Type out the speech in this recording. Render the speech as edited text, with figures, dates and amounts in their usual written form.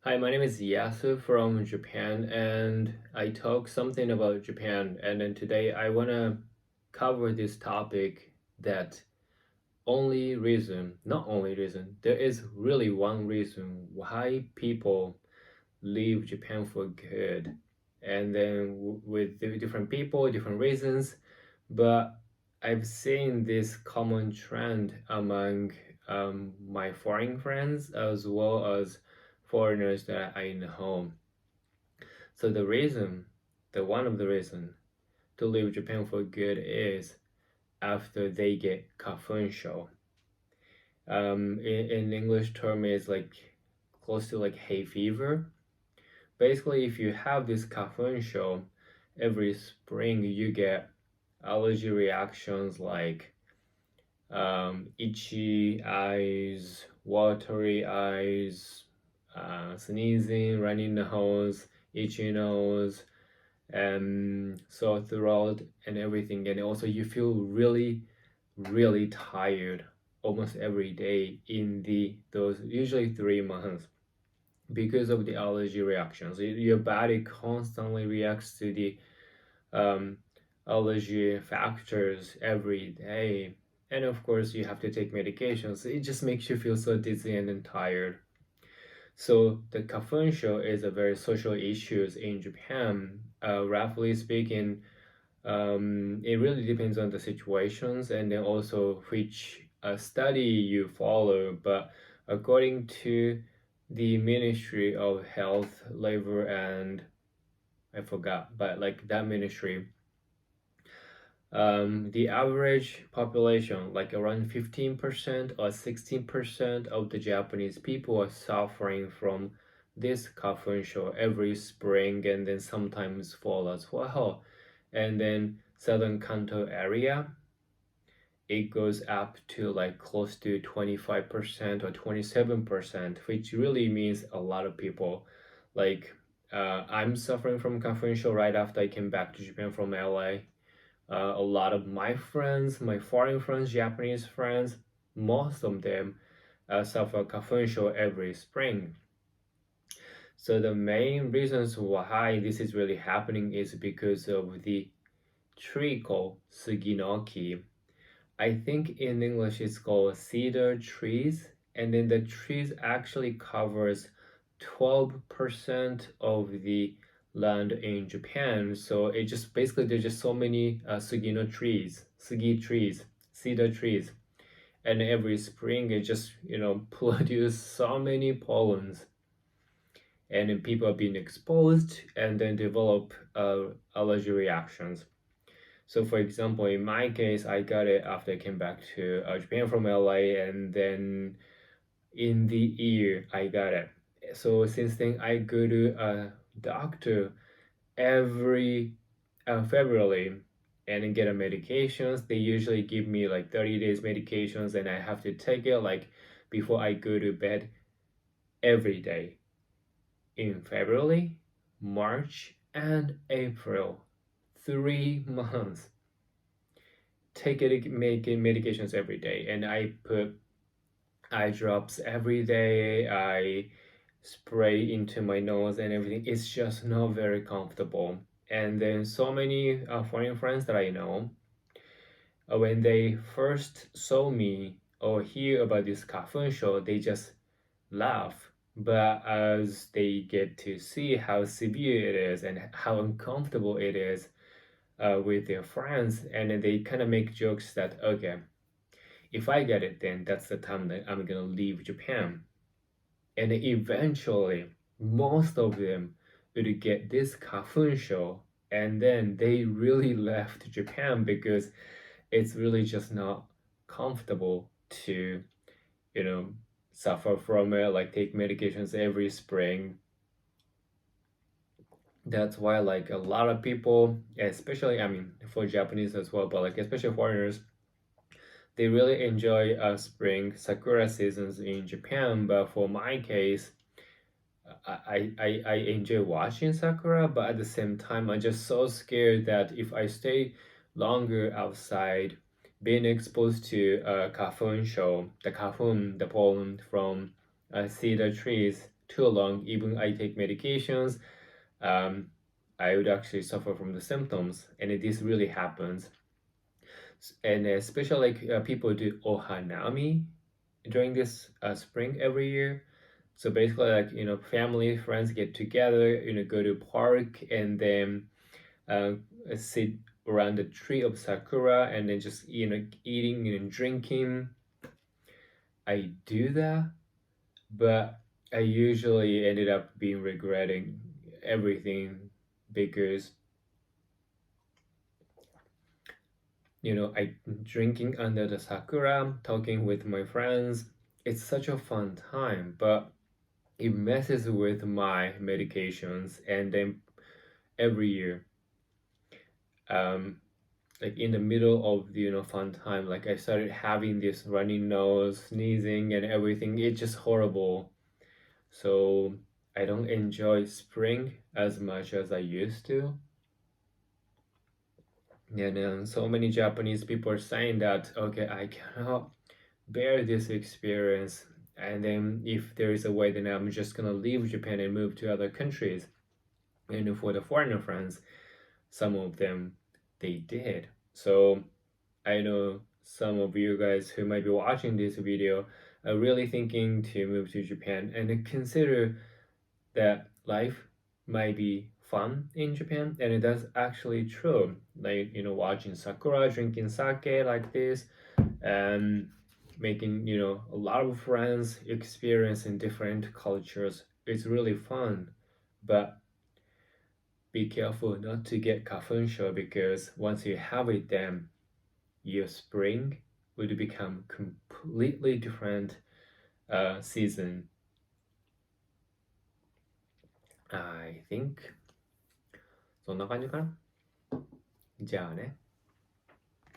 Hi, my name is Yasu from Japan, and I talk something about Japan. And then today I want to cover this topic that not only reason, there is really one reason why people leave Japan for good. And then with the different people, different reasons, but I've seen this common trend among my foreign friends as well as foreigners that I know. So one of the reason to leave Japan for good is after they get Kafunsho. In English term is like close to like hay fever. Basically, if you have this Kafunsho, every spring you get allergy reactions like itchy eyes, watery eyes, sneezing, runny nose, itchy nose, and sore throat, and everything. And also, you feel really, really tired almost every day in those usually 3 months because of the allergy reactions. Your body constantly reacts to the um, allergy factors every day. And of course, you have to take medications. It just makes you feel so dizzy and tired. So the Kafunsho is a very social issue in Japan. Roughly speaking, it really depends on the situations and then also which study you follow. But according to the Ministry of Health, Labor, and I forgot, but like that ministry, the average population, like around 15% or 16% of the Japanese people are suffering from this Kafunsho every spring and then sometimes fall as well. And then southern Kanto area, it goes up to like close to 25% or 27%, which really means a lot of people. Like, I'm suffering from Kafunsho right after I came back to Japan from LA. A lot of my friends, my foreign friends, Japanese friends, most of them suffer Kafunsho every spring. So the main reasons why this is really happening is because of the tree called Suginoki. I think in English it's called cedar trees, and then the trees actually covers 12% of the land in Japan. So it just basically there's just so many sugi trees, cedar trees, and every spring it just produce so many pollens, and then people are being exposed and then develop allergy reactions. So, for example, in my case, I got it after I came back to Japan from LA, and then in the ear, I got it. So, since then, I go to a doctor every February and get a medications. They usually give me like 30 days medications, and I have to take it like before I go to bed every day in February, March, and April. 3 months making medications every day, and I put eye drops every day. I spray into my nose and everything. It's just not very comfortable. And then so many foreign friends that I know, when they first saw me or hear about this Kafunsho, they just laugh. But as they get to see how severe it is and how uncomfortable it is with their friends, and then they kind of make jokes that, okay, if I get it, then that's the time that I'm gonna leave Japan. And eventually, most of them would get this Kafunsho, and then they really left Japan because it's really just not comfortable to, you know, suffer from it, like take medications every spring. That's why like a lot of people, especially I mean for Japanese as well, but like especially foreigners, they really enjoy spring sakura seasons in Japan. But for my case, I enjoy watching sakura, but at the same time, I'm just so scared that if I stay longer outside, being exposed to Kafunsho, the pollen from cedar trees too long. Even I take medications, um, I would actually suffer from the symptoms, and this really happens. And especially like people do ohanami during this spring every year. So basically, like family friends get together, go to park and then uh, sit around the tree of sakura and then just eating and drinking. I do that, but I usually ended up being regretting everything because I drinking under the sakura, talking with my friends. It's such a fun time, but it messes with my medications. And then every year, um, like in the middle of the fun time, like I started having this runny nose, sneezing, and everything. It's just horrible. So I don't enjoy spring as much as I used to. And so many Japanese people are saying that, okay, I cannot bear this experience. And then if there is a way, then I'm just gonna leave Japan and move to other countries. And for the foreigner friends, some of them they did. So I know some of you guys who might be watching this video are really thinking to move to Japan and consider that life might be fun in Japan, and that's actually true. Like watching sakura, drinking sake like this, and making a lot of friends, experiencing different cultures. It's really fun, but be careful not to get Kafunsho because once you have it, then your spring would become completely different season. I think そんな感じかな。じゃあね。